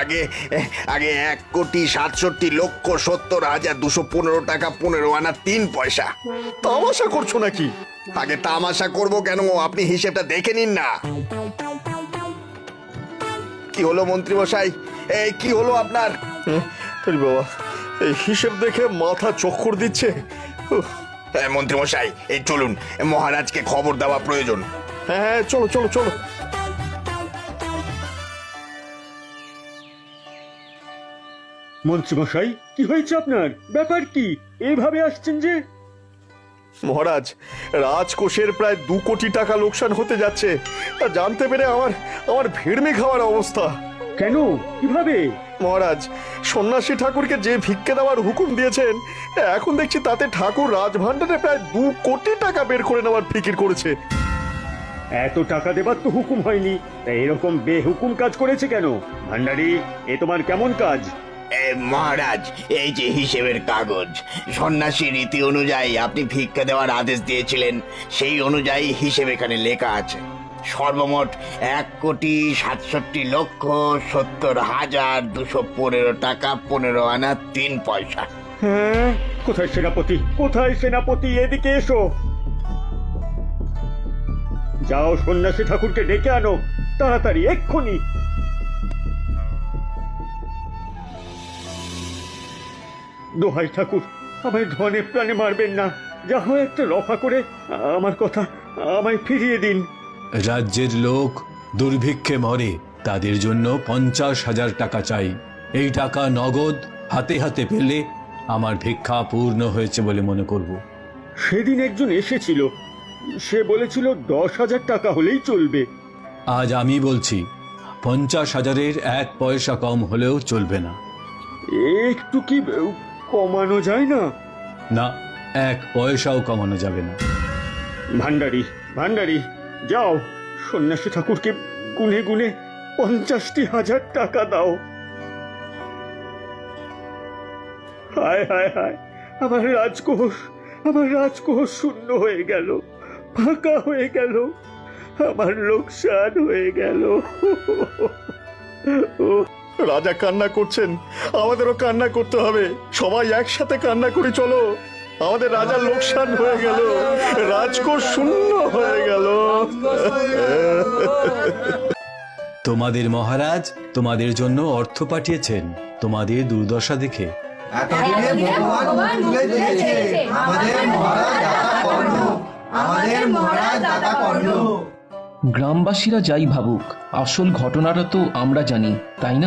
আগে আগে 1,67,70,215 টাকা 15 আনা 3 পয়সা। তামাশা করছো নাকি? আগে তামাশা করব কেন, আপনি হিসেবটা দেখে নিন না। কি হলো মন্ত্রী মশাই, এই কি হলো আপনার? আরে বাবা, এই হিসেব দেখে মাথা চক্কর দিচ্ছে। মন্ত্রী মশাই, এই চলুন, মহারাজকে খবর দেওয়া প্রয়োজন। হ্যাঁ, চলো চলো চলো। মন্ত্রীমশাই, কি হয়েছে আপনার? ব্যাপার কি? এইভাবে আসছেন যে? মহারাজ, রাজকোষের প্রায় 2 কোটি টাকা লোকসান হতে যাচ্ছে। তা জানতে পেরে আমার ভিড়মি খাওয়ার অবস্থা। কেন? কিভাবে? মহারাজ, সন্ন্যাসী ঠাকুরকে যে ভিক্ষে দেওয়ার হুকুম দিয়েছেন, এখন দেখছি তাতে ঠাকুর রাজভাণ্ডারে প্রায় 2 কোটি টাকা বের করে নেওয়ার ফিকির করেছে। এত টাকা দেবার তো হুকুম হয়নি, তা এরকম বেহুকুম কাজ করেছে কেন? ভান্ডারী, এ তোমার কেমন কাজ? মহারাজ, এই যে হিসেবের কাগজ, সন্ন্যাসী রীতি অনুযায়ী আপনি ভিক্ষা দেওয়ার আদেশ দিয়েছিলেন, সেই অনুযায়ী হিসেব এখানে লেখা আছে। সর্বমোট 1,70,70,215 টাকা 15 আনা 3 পয়সা। হ্যাঁ, কোথায় সেনাপতি? কোথায় সেনাপতি? এদিকে এসো। যাও, সন্ন্যাসী ঠাকুরকে ডেকে আনো, তাড়াতাড়ি, এক্ষুনি। দোহাই ঠাকুর, আমায় ধনে প্রাণে মারবেন না। যা হয় একটা রফা করে আমার কথা আমায় ফিরিয়ে দিন। রাজ্যের লোক দুর্ভিক্ষে মরে, তাদের জন্য 50,000 টাকা চাই। এই টাকা নগদ হাতে হাতে পেলে আমার ভিক্ষা পূর্ণ হয়েছে বলে মনে করব। সেদিন একজন এসেছিল, সে বলেছিল 10,000 টাকা হলেই চলবে। আজ আমি বলছি 50,000-এর 1 পয়সা কম হলেও চলবে না। একটু কি কমানো যায় না? না, 1 পয়সাও কমানো যাবে না। ভান্ডারী, ভান্ডারী, যাও, সন্ন্যাসী ঠাকুরকে গুনে গুনে 50,000 টাকা দাও। হায় হায় হায়, আমার রাজকোষ শূন্য হয়ে গেল, ফাঁকা হয়ে গেল, আমার লোকসান হয়ে গেল। রাজা কান্না করছেন, আমাদেরও কান্না করতে হবে। সবাই একসাথে কান্না করি, চলো। আমাদের রাজার লোকসান হয়ে গেল, রাজকোষ শূন্য হয়ে গেল। তোমাদের মহারাজ তোমাদের জন্য অর্থ পাঠিয়েছেন তোমাদের দুর্দশা দেখে। এতদিনে ভগবান তুলে দিয়েছে আমাদের মহারাজ দাতা কর্ণ, আমাদের মহারাজ দাতা কর্ণ। গ্রামবাসীরা যাই ভাবুক, আসল ঘটনাটা তো আমরা জানি, তাই না?